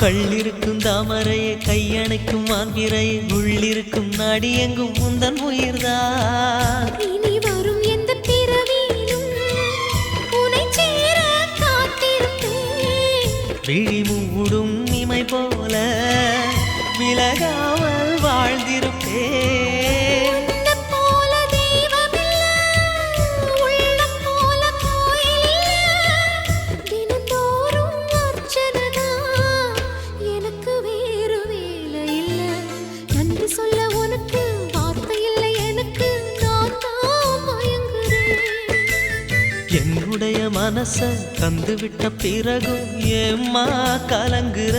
கள்ளிருக்கும் தாமரையை கையணைக்கும் மாந்திரையை உள்ளிருக்கும் நாடி எங்கும் முந்தன் உயிர்தான். இனி வரும் எந்த பிறவியிலும் உன்னை சேர காத்திருப்பேன். விழி மூடும் இமை போல விலகாமல் வாழ்ந்திருப்பேன். என்னுடைய மனச தந்து விட்ட பிறகும் ஏம்மா கலங்குற?